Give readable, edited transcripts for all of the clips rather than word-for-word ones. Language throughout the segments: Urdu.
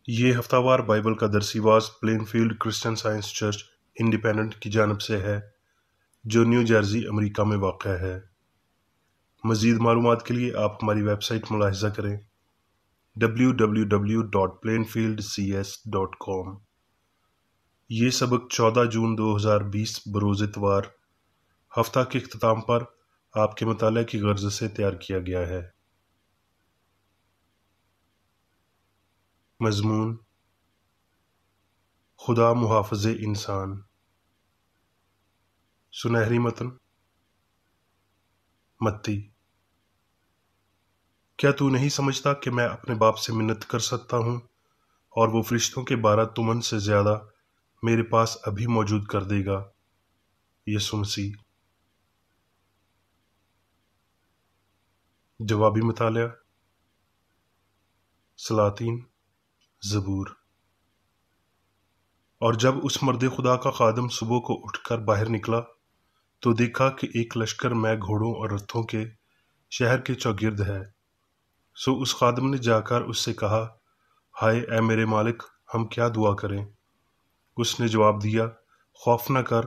یہ ہفتہ وار بائبل کا درسی واز Plainfield Christian Science Church Independent کی جانب سے ہے جو نیو جرسی امریکہ میں واقع ہے۔ مزید معلومات کے لیے آپ ہماری ویب سائٹ ملاحظہ کریں www.plainfieldcs.com۔ یہ سبق 14 جون 2020 بروز اتوار ہفتہ کے اختتام پر آپ کے مطالعہ کی غرض سے تیار کیا گیا ہے۔ مضمون: خدا محافظ انسان۔ سنہری متن: متی۔ کیا تو نہیں سمجھتا کہ میں اپنے باپ سے منت کر سکتا ہوں اور وہ فرشتوں کے 12 تمن سے زیادہ میرے پاس ابھی موجود کر دے گا؟ یسوع مسیح۔ جوابی مطالعہ: سلاطین، زبور۔ اور جب اس مرد خدا کا خادم صبح کو اٹھ کر باہر نکلا تو دیکھا کہ ایک لشکر میں گھوڑوں اور رتھوں کے شہر کے چوگرد ہے۔ سو اس خادم نے جا کر اس سے کہا، ہائے اے میرے مالک، ہم کیا دعا کریں؟ اس نے جواب دیا، خوف نہ کر،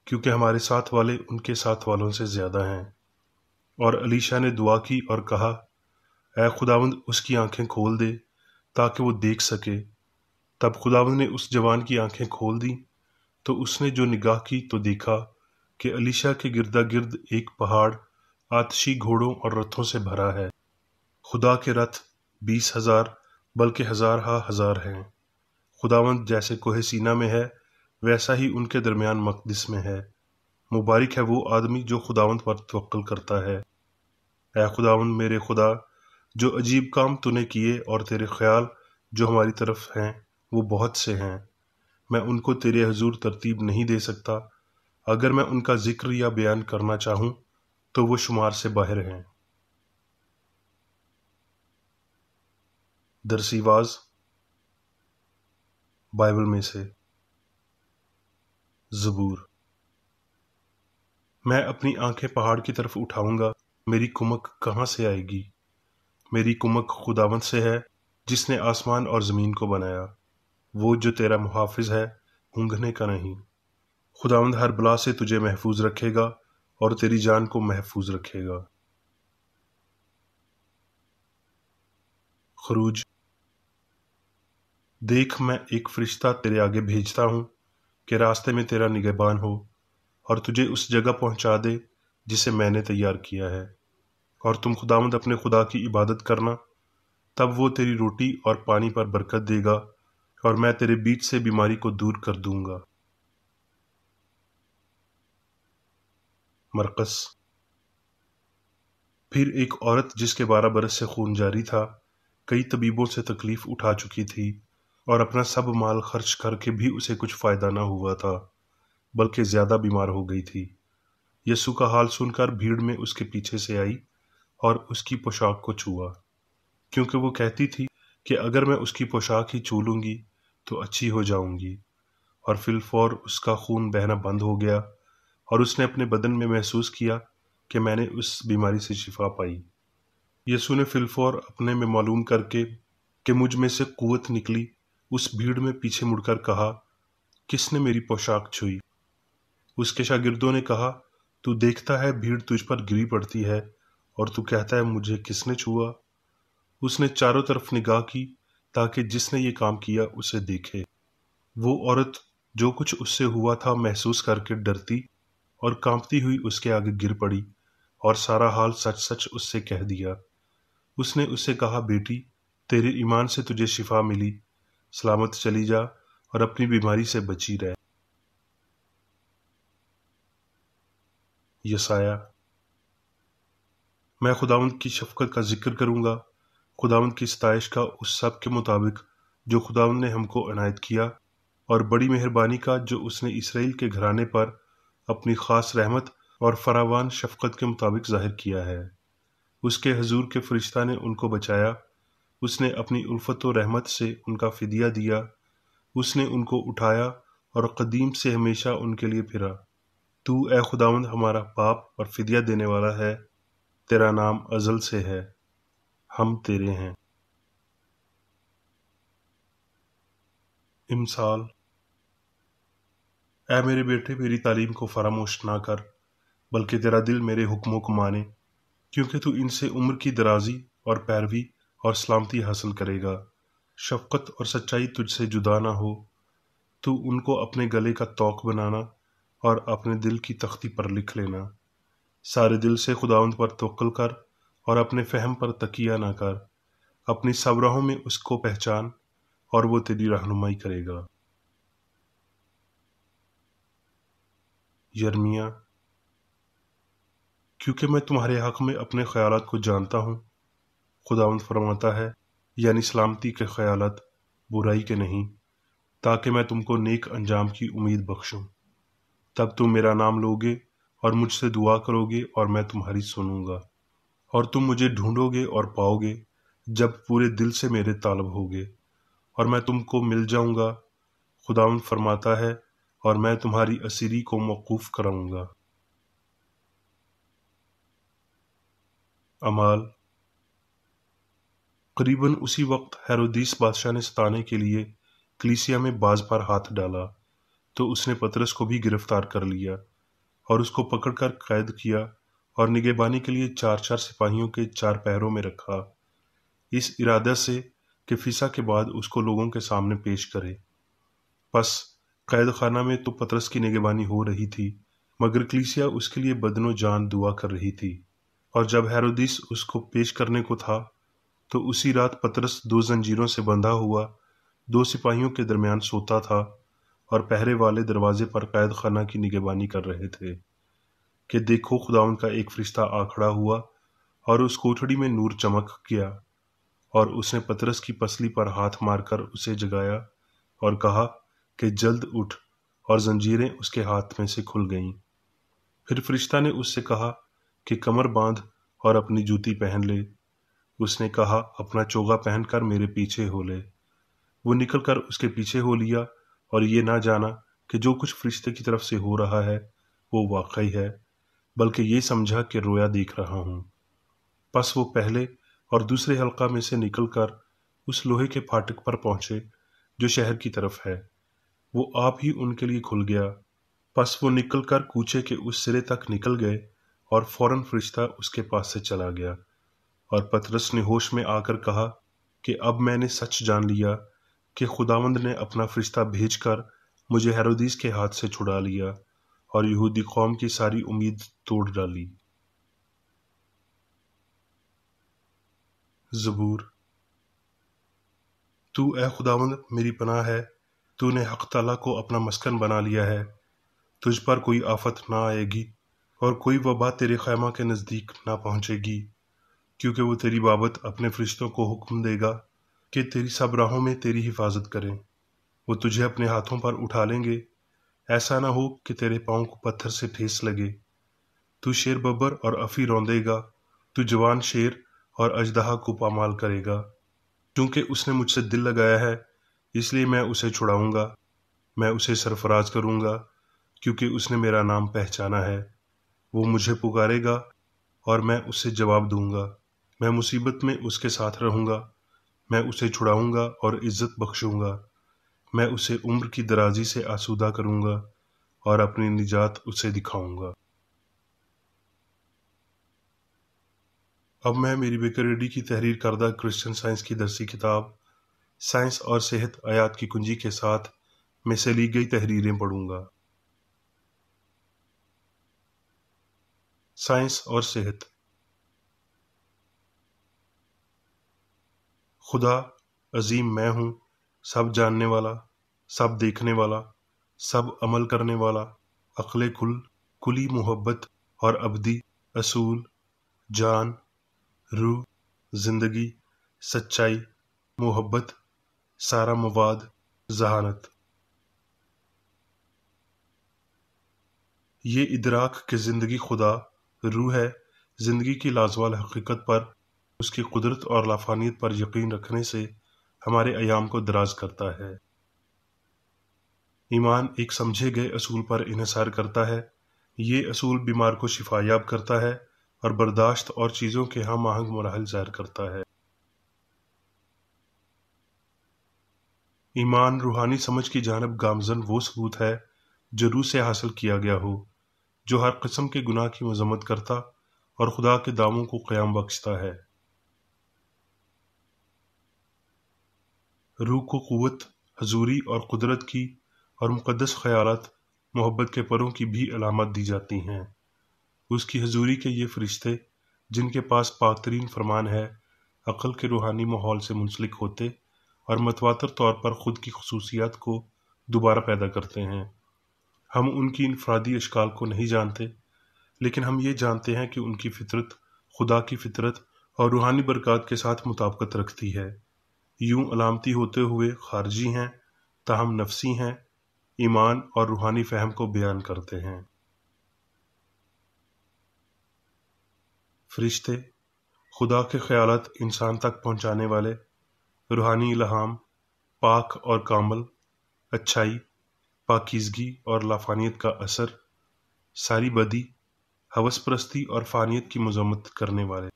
کیونکہ ہمارے ساتھ والے ان کے ساتھ والوں سے زیادہ ہیں۔ اور الیشا نے دعا کی اور کہا، اے خداوند اس کی آنکھیں کھول دے تاکہ وہ دیکھ سکے۔ تب خداوند نے اس جوان کی آنکھیں کھول دیں تو اس نے جو نگاہ کی تو دیکھا کہ الیشا کے گردا گرد ایک پہاڑ آتشی گھوڑوں اور رتھوں سے بھرا ہے۔ خدا کے رتھ 20,000 بلکہ ہزارہا ہزار ہیں۔ خداوند جیسے کوہ سینا میں ہے ویسا ہی ان کے درمیان مقدس میں ہے۔ مبارک ہے وہ آدمی جو خداوند پر توکل کرتا ہے۔ اے خداوند میرے خدا، جو عجیب کام تو نے کیے اور تیرے خیال جو ہماری طرف ہیں وہ بہت سے ہیں۔ میں ان کو تیرے حضور ترتیب نہیں دے سکتا۔ اگر میں ان کا ذکر یا بیان کرنا چاہوں تو وہ شمار سے باہر ہیں۔ درسی واز بائبل میں سے۔ زبور۔ میں اپنی آنکھیں پہاڑ کی طرف اٹھاؤں گا، میری کمک کہاں سے آئے گی؟ میری کمک خداوند سے ہے جس نے آسمان اور زمین کو بنایا۔ وہ جو تیرا محافظ ہے اونگنے کا نہیں۔ خداوند ہر بلا سے تجھے محفوظ رکھے گا اور تیری جان کو محفوظ رکھے گا۔ خروج۔ دیکھ، میں ایک فرشتہ تیرے آگے بھیجتا ہوں کہ راستے میں تیرا نگہبان ہو اور تجھے اس جگہ پہنچا دے جسے میں نے تیار کیا ہے۔ اور تم خداوند اپنے خدا کی عبادت کرنا، تب وہ تیری روٹی اور پانی پر برکت دے گا اور میں تیرے بیچ سے بیماری کو دور کر دوں گا۔ مرقس۔ پھر ایک عورت جس کے 12 برس سے خون جاری تھا، کئی طبیبوں سے تکلیف اٹھا چکی تھی اور اپنا سب مال خرچ کر کے بھی اسے کچھ فائدہ نہ ہوا تھا، بلکہ زیادہ بیمار ہو گئی تھی۔ یسوع کا حال سن کر بھیڑ میں اس کے پیچھے سے آئی اور اس کی پوشاک کو چھوا، کیونکہ وہ کہتی تھی کہ اگر میں اس کی پوشاک ہی چھو لوں گی تو اچھی ہو جاؤں گی۔ اور فی الفور اس کا خون بہنا بند ہو گیا اور اس نے اپنے بدن میں محسوس کیا کہ میں نے اس بیماری سے شفا پائی۔ یسوع نے فی الفور اپنے میں معلوم کر کے کہ مجھ میں سے قوت نکلی، اس بھیڑ میں پیچھے مڑ کر کہا، کس نے میری پوشاک چھوئی؟ اس کے شاگردوں نے کہا، تو دیکھتا ہے بھیڑ تجھ پر گری پڑتی ہے اور تو کہتا ہے مجھے کس نے چھوا؟ اس نے چاروں طرف نگاہ کی تاکہ جس نے یہ کام کیا اسے دیکھے۔ وہ عورت جو کچھ اس سے ہوا تھا محسوس کر کے ڈرتی اور کانپتی ہوئی اس کے آگے گر پڑی اور سارا حال سچ سچ اس سے کہہ دیا۔ اس نے اس سے کہا، بیٹی، تیرے ایمان سے تجھے شفا ملی، سلامت چلی جا اور اپنی بیماری سے بچی رہ۔ یسایہ۔ میں خداوند کی شفقت کا ذکر کروں گا، خداوند کی ستائش کا اس سب کے مطابق جو خداوند نے ہم کو عنایت کیا، اور بڑی مہربانی کا جو اس نے اسرائیل کے گھرانے پر اپنی خاص رحمت اور فراوان شفقت کے مطابق ظاہر کیا ہے۔ اس کے حضور کے فرشتہ نے ان کو بچایا، اس نے اپنی الفت و رحمت سے ان کا فدیہ دیا، اس نے ان کو اٹھایا اور قدیم سے ہمیشہ ان کے لیے پھرا۔ تو اے خداوند ہمارا پاپ اور فدیہ دینے والا ہے، تیرا نام ازل سے ہے، ہم تیرے ہیں۔ امثال: اے میرے بیٹے، میری تعلیم کو فراموش نہ کر، بلکہ تیرا دل میرے حکموں کو مانے، کیونکہ تو ان سے عمر کی درازی اور پیروی اور سلامتی حاصل کرے گا۔ شفقت اور سچائی تجھ سے جدا نہ ہو، تو ان کو اپنے گلے کا طوق بنانا اور اپنے دل کی تختی پر لکھ لینا۔ سارے دل سے خداوند پر توکل کر اور اپنے فہم پر تکیہ نہ کر، اپنی سب راہوں میں اس کو پہچان اور وہ تیری رہنمائی کرے گا۔ یرمیہ: کیونکہ میں تمہارے حق میں اپنے خیالات کو جانتا ہوں، خداوند فرماتا ہے، یعنی سلامتی کے خیالات، برائی کے نہیں، تاکہ میں تم کو نیک انجام کی امید بخشوں۔ تب تم میرا نام لوگے اور مجھ سے دعا کرو گے اور میں تمہاری سنوں گا، اور تم مجھے ڈھونڈو گے اور پاؤ گے جب پورے دل سے میرے طالب ہوگے، اور میں تم کو مل جاؤں گا، خداوند فرماتا ہے، اور میں تمہاری اسیری کو موقوف کراؤں گا۔ اعمال: قریباً اسی وقت ہیرودیس بادشاہ نے ستانے کے لیے کلیسیا میں باز پر ہاتھ ڈالا، تو اس نے پطرس کو بھی گرفتار کر لیا اور اس کو پکڑ کر قید کیا اور نگہبانی کے لیے 4 سپاہیوں کے 4 پہروں میں رکھا، اس ارادہ سے کہ فسح کے بعد اس کو لوگوں کے سامنے پیش کرے۔ پس قید خانہ میں تو پطرس کی نگہبانی ہو رہی تھی، مگر کلیسیا اس کے لیے بدن و جان دعا کر رہی تھی۔ اور جب ہیرودیس اس کو پیش کرنے کو تھا، تو اسی رات پطرس 2 زنجیروں سے بندھا ہوا 2 سپاہیوں کے درمیان سوتا تھا، اور پہرے والے دروازے پر قید خانہ کی نگہبانی کر رہے تھے کہ دیکھو خداوند کا ایک فرشتہ آ کھڑا ہوا اور اس کوٹھڑی میں نور چمک گیا، اور اس نے پطرس کی پسلی پر ہاتھ مار کر اسے جگایا اور کہا کہ جلد اٹھ، اور زنجیریں اس کے ہاتھ میں سے کھل گئیں۔ پھر فرشتہ نے اس سے کہا کہ کمر باندھ اور اپنی جوتی پہن لے۔ اس نے کہا اپنا چوغا پہن کر میرے پیچھے ہو لے۔ وہ نکل کر اس کے پیچھے ہو لیا، اور یہ نہ جانا کہ جو کچھ فرشتے کی طرف سے ہو رہا ہے وہ واقعی ہے، بلکہ یہ سمجھا کہ رویا دیکھ رہا ہوں۔ پس وہ پہلے اور دوسرے حلقہ میں سے نکل کر اس لوہے کے پھاٹک پر پہنچے جو شہر کی طرف ہے، وہ آپ ہی ان کے لیے کھل گیا۔ پس وہ نکل کر کوچے کے اس سرے تک نکل گئے، اور فوراً فرشتہ اس کے پاس سے چلا گیا۔ اور پطرس نے ہوش میں آ کر کہا کہ اب میں نے سچ جان لیا کہ خداوند نے اپنا فرشتہ بھیج کر مجھے ہیرودیس کے ہاتھ سے چھڑا لیا اور یہودی قوم کی ساری امید توڑ ڈالی۔ زبور: تو اے خداوند میری پناہ ہے، تو نے حق تعالیٰ کو اپنا مسکن بنا لیا ہے، تجھ پر کوئی آفت نہ آئے گی اور کوئی وبا تیرے خیمہ کے نزدیک نہ پہنچے گی، کیونکہ وہ تیری بابت اپنے فرشتوں کو حکم دے گا کہ تیری سب راہوں میں تیری حفاظت کریں۔ وہ تجھے اپنے ہاتھوں پر اٹھا لیں گے، ایسا نہ ہو کہ تیرے پاؤں کو پتھر سے ٹھیس لگے۔ تو شیر ببر اور افی روندے گا، تو جوان شیر اور اژدہا کو پامال کرے گا۔ چونکہ اس نے مجھ سے دل لگایا ہے، اس لیے میں اسے چھڑاؤں گا، میں اسے سرفراز کروں گا، کیونکہ اس نے میرا نام پہچانا ہے۔ وہ مجھے پکارے گا اور میں اسے جواب دوں گا، میں مصیبت میں اس کے ساتھ رہوں گا، میں اسے چھڑاؤں گا اور عزت بخشوں گا، میں اسے عمر کی درازی سے آسودہ کروں گا اور اپنی نجات اسے دکھاؤں گا۔ اب میں میری بیکر کی تحریر کردہ کرسچن سائنس کی درسی کتاب سائنس اور صحت آیات کی کنجی کے ساتھ میں سے لی گئی تحریریں پڑھوں گا۔ سائنس اور صحت۔ خدا عظیم میں ہوں، سب جاننے والا، سب دیکھنے والا، سب عمل کرنے والا، عقل کلی محبت اور ابدی اصول، جان، روح، زندگی، سچائی، محبت، سارا مواد، ذہانت۔ یہ ادراک کہ زندگی خدا روح ہے، زندگی کی لازوال حقیقت پر، اس کی قدرت اور لافانیت پر یقین رکھنے سے ہمارے ایام کو دراز کرتا ہے۔ ایمان ایک سمجھے گئے اصول پر انحصار کرتا ہے۔ یہ اصول بیمار کو شفا یاب کرتا ہے اور برداشت اور چیزوں کے ہم آہنگ مراحل ظاہر کرتا ہے۔ ایمان روحانی سمجھ کی جانب گامزن وہ ثبوت ہے جو روح سے حاصل کیا گیا ہو، جو ہر قسم کے گناہ کی مذمت کرتا اور خدا کے دعووں کو قیام بخشتا ہے۔ روح کو قوت، حضوری اور قدرت کی اور مقدس خیالات، محبت کے پروں کی بھی علامت دی جاتی ہیں۔ اس کی حضوری کے یہ فرشتے جن کے پاس پاک ترین فرمان ہے، عقل کے روحانی ماحول سے منسلک ہوتے اور متواتر طور پر خود کی خصوصیات کو دوبارہ پیدا کرتے ہیں۔ ہم ان کی انفرادی اشکال کو نہیں جانتے، لیکن ہم یہ جانتے ہیں کہ ان کی فطرت خدا کی فطرت اور روحانی برکات کے ساتھ مطابقت رکھتی ہے۔ یوں علامتی ہوتے ہوئے خارجی ہیں، تاہم نفسی ہیں، ایمان اور روحانی فہم کو بیان کرتے ہیں۔ فرشتے خدا کے خیالات انسان تک پہنچانے والے، روحانی الہام، پاک اور کامل، اچھائی، پاکیزگی اور لافانیت کا اثر، ساری بدی، ہوس پرستی اور فانیت کی مذمت کرنے والے۔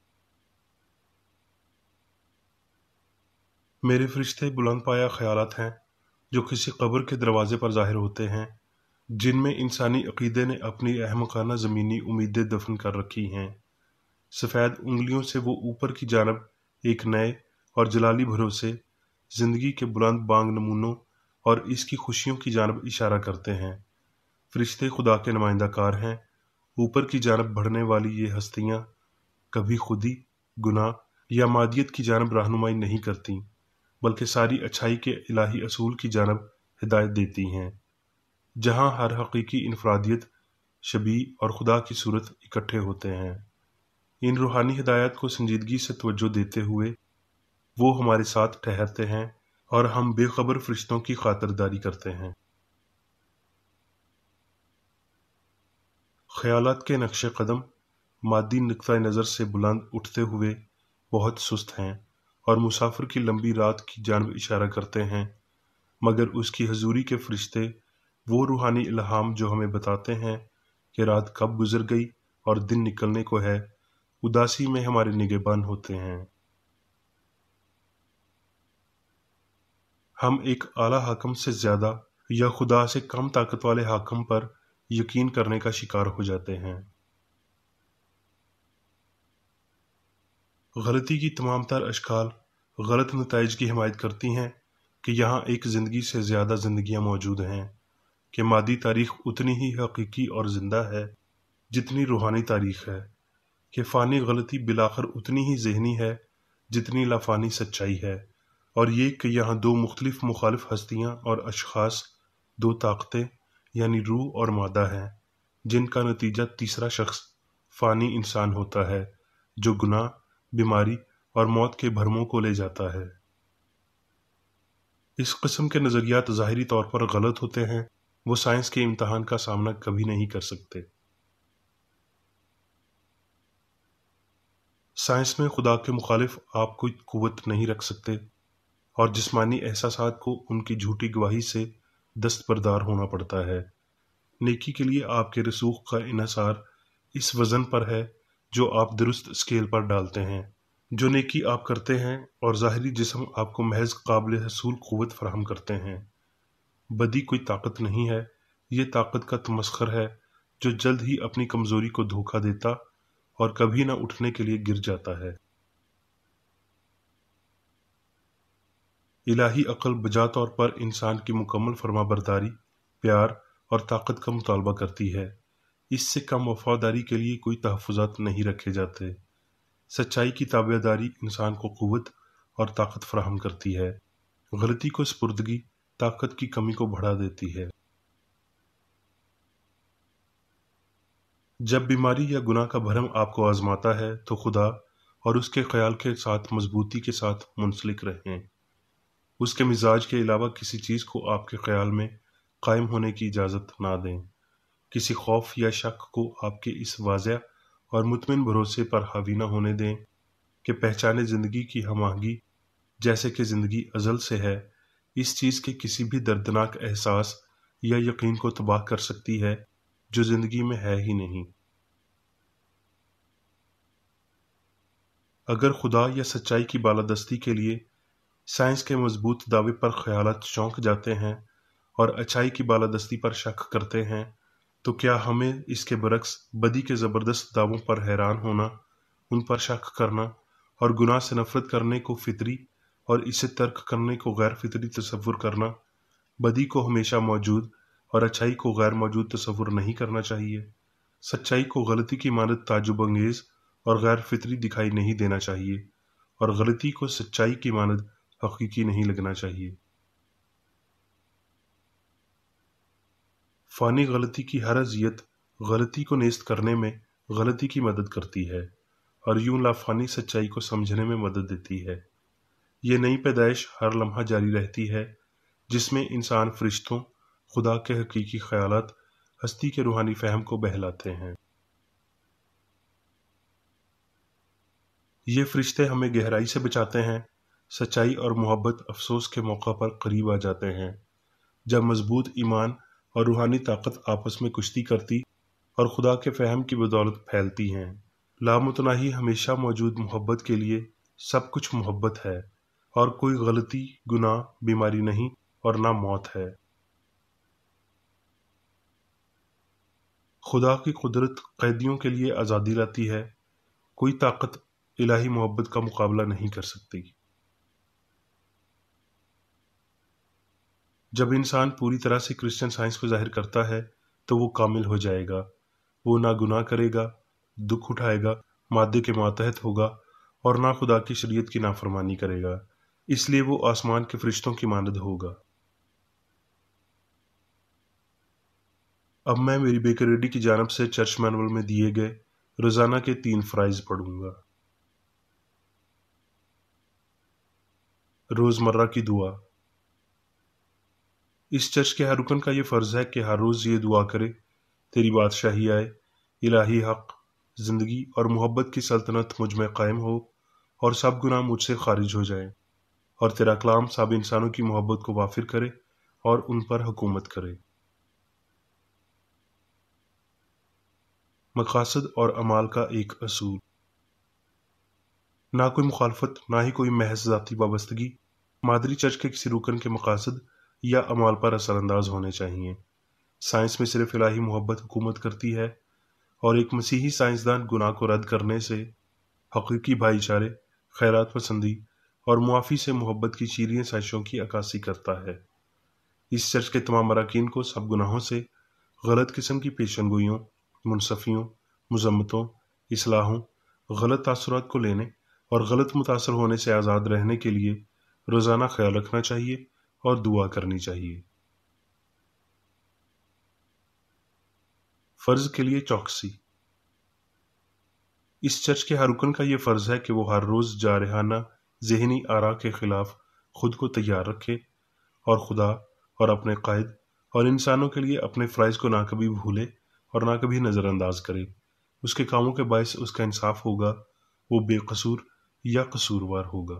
میرے فرشتے بلند پایہ خیالات ہیں جو کسی قبر کے دروازے پر ظاہر ہوتے ہیں، جن میں انسانی عقیدے نے اپنی احمقانہ زمینی امیدیں دفن کر رکھی ہیں۔ سفید انگلیوں سے وہ اوپر کی جانب ایک نئے اور جلالی بھروسے، زندگی کے بلند بانگ نمونوں اور اس کی خوشیوں کی جانب اشارہ کرتے ہیں۔ فرشتے خدا کے نمائندہ کار ہیں۔ اوپر کی جانب بڑھنے والی یہ ہستیاں کبھی خودی، گناہ یا مادیت کی جانب رہنمائی نہیں کرتی، بلکہ ساری اچھائی کے الہی اصول کی جانب ہدایت دیتی ہیں، جہاں ہر حقیقی انفرادیت، شبیہ اور خدا کی صورت اکٹھے ہوتے ہیں۔ ان روحانی ہدایات کو سنجیدگی سے توجہ دیتے ہوئے وہ ہمارے ساتھ ٹھہرتے ہیں اور ہم بے خبر فرشتوں کی خاطرداری کرتے ہیں۔ خیالات کے نقش قدم مادی نقطہ نظر سے بلند اٹھتے ہوئے بہت سست ہیں اور مسافر کی لمبی رات کی جانب اشارہ کرتے ہیں، مگر اس کی حضوری کے فرشتے وہ روحانی الہام جو ہمیں بتاتے ہیں کہ رات کب گزر گئی اور دن نکلنے کو ہے، اداسی میں ہمارے نگہبان ہوتے ہیں۔ ہم ایک اعلیٰ حاکم سے زیادہ یا خدا سے کم طاقت والے حاکم پر یقین کرنے کا شکار ہو جاتے ہیں۔ غلطی کی تمام تر اشکال غلط نتائج کی حمایت کرتی ہیں کہ یہاں ایک زندگی سے زیادہ زندگیاں موجود ہیں، کہ مادی تاریخ اتنی ہی حقیقی اور زندہ ہے جتنی روحانی تاریخ ہے، کہ فانی غلطی بالآخر اتنی ہی ذہنی ہے جتنی لافانی سچائی ہے، اور یہ کہ یہاں دو مختلف مخالف ہستیاں اور اشخاص، دو طاقتیں یعنی روح اور مادہ ہیں، جن کا نتیجہ تیسرا شخص فانی انسان ہوتا ہے جو گناہ، بیماری اور موت کے بھرموں کو لے جاتا ہے۔ اس قسم کے نظریات ظاہری طور پر غلط ہوتے ہیں، وہ سائنس کے امتحان کا سامنا کبھی نہیں کر سکتے۔ سائنس میں خدا کے مخالف آپ کوئی قوت نہیں رکھ سکتے، اور جسمانی احساسات کو ان کی جھوٹی گواہی سے دستبردار ہونا پڑتا ہے۔ نیکی کے لیے آپ کے رسوخ کا انحصار اس وزن پر ہے جو آپ درست اسکیل پر ڈالتے ہیں۔ جو نیکی آپ کرتے ہیں اور ظاہری جسم آپ کو محض قابل حصول قوت فراہم کرتے ہیں۔ بدی کوئی طاقت نہیں ہے، یہ طاقت کا تمسخر ہے جو جلد ہی اپنی کمزوری کو دھوکہ دیتا اور کبھی نہ اٹھنے کے لیے گر جاتا ہے۔ الہی عقل بجا طور پر انسان کی مکمل فرما برداری، پیار اور طاقت کا مطالبہ کرتی ہے۔ اس سے کم وفاداری کے لیے کوئی تحفظات نہیں رکھے جاتے۔ سچائی کی تابعداری انسان کو قوت اور طاقت فراہم کرتی ہے، غلطی کو سپردگی طاقت کی کمی کو بڑھا دیتی ہے۔ جب بیماری یا گناہ کا بھرم آپ کو آزماتا ہے تو خدا اور اس کے خیال کے ساتھ مضبوطی کے ساتھ منسلک رہیں۔ اس کے مزاج کے علاوہ کسی چیز کو آپ کے خیال میں قائم ہونے کی اجازت نہ دیں۔ کسی خوف یا شک کو آپ کے اس واضح اور مطمئن بھروسے پر حاوی نہ ہونے دیں کہ پہچانے زندگی کی ہم آہنگی جیسے کہ زندگی ازل سے ہے، اس چیز کے کسی بھی دردناک احساس یا یقین کو تباہ کر سکتی ہے جو زندگی میں ہے ہی نہیں۔ اگر خدا یا سچائی کی بالادستی کے لیے سائنس کے مضبوط دعوے پر خیالات چونک جاتے ہیں اور اچھائی کی بالادستی پر شک کرتے ہیں، تو کیا ہمیں اس کے برعکس بدی کے زبردست دعووں پر حیران ہونا، ان پر شک کرنا اور گناہ سے نفرت کرنے کو فطری اور اسے ترک کرنے کو غیر فطری تصور کرنا، بدی کو ہمیشہ موجود اور اچھائی کو غیر موجود تصور نہیں کرنا چاہیے؟ سچائی کو غلطی کی مانند تعجب انگیز اور غیر فطری دکھائی نہیں دینا چاہیے، اور غلطی کو سچائی کی مانند حقیقی نہیں لگنا چاہیے۔ فانی غلطی کی ہر اذیت غلطی کو نیست کرنے میں غلطی کی مدد کرتی ہے، اور یوں لافانی سچائی کو سمجھنے میں مدد دیتی ہے۔ یہ نئی پیدائش ہر لمحہ جاری رہتی ہے، جس میں انسان فرشتوں، خدا کے حقیقی خیالات، ہستی کے روحانی فہم کو بہلاتے ہیں۔ یہ فرشتے ہمیں گہرائی سے بچاتے ہیں، سچائی اور محبت افسوس کے موقع پر قریب آ جاتے ہیں، جب مضبوط ایمان اور روحانی طاقت آپس میں کشتی کرتی اور خدا کے فہم کی بدولت پھیلتی ہیں۔ لامتناہی ہمیشہ موجود محبت کے لیے سب کچھ محبت ہے، اور کوئی غلطی، گناہ، بیماری نہیں اور نہ موت ہے۔ خدا کی قدرت قیدیوں کے لیے آزادی لاتی ہے، کوئی طاقت الہی محبت کا مقابلہ نہیں کر سکتی۔ جب انسان پوری طرح سے کرسچن سائنس کو ظاہر کرتا ہے تو وہ کامل ہو جائے گا، وہ نہ گناہ کرے گا، دکھ اٹھائے گا، مادے کے ماتحت ہوگا اور نہ خدا کی شریعت کی نافرمانی کرے گا، اس لیے وہ آسمان کے فرشتوں کی مانند ہوگا۔ اب میں میری بیکر ریڈی کی جانب سے چرچ مینول میں دیے گئے روزانہ کے 3 فرائض پڑھوں گا۔ روزمرہ کی دعا۔ اس چرچ کے ہر رکن کا یہ فرض ہے کہ ہر روز یہ دعا کرے: تیری بادشاہی آئے، الہی حق، زندگی اور محبت کی سلطنت مجھ میں قائم ہو، اور سب گناہ مجھ سے خارج ہو جائیں، اور تیرا کلام سب انسانوں کی محبت کو وافر کرے اور ان پر حکومت کرے۔ مقاصد اور اعمال کا ایک اصول۔ نہ کوئی مخالفت، نہ ہی کوئی محض ذاتی وابستگی مادری چرچ کے کسی رکن کے مقاصد یا اعمال پر اثر انداز ہونے چاہیے۔ سائنس میں صرف الہی محبت حکومت کرتی ہے، اور ایک مسیحی سائنسدان گناہ کو رد کرنے سے، حقیقی بھائی چارے، خیرات پسندی اور معافی سے محبت کی چیریں سازشوں کی عکاسی کرتا ہے۔ اس چرچ کے تمام اراکین کو سب گناہوں سے، غلط قسم کی پیشن گوئیوں، منصفیوں، مذمتوں، اصلاحوں، غلط تاثرات کو لینے اور غلط متاثر ہونے سے آزاد رہنے کے لیے روزانہ خیال رکھنا چاہیے اور دعا کرنی چاہیے۔ فرض کے لیے چوکسی۔ اس چرچ کے ہر رکن کا یہ فرض ہے کہ وہ ہر روز جارحانہ ذہنی آراء کے خلاف خود کو تیار رکھے، اور خدا اور اپنے قائد اور انسانوں کے لیے اپنے فرائض کو نہ کبھی بھولے اور نہ کبھی نظر انداز کرے۔ اس کے کاموں کے باعث اس کا انصاف ہوگا، وہ بے قصور یا قصوروار ہوگا۔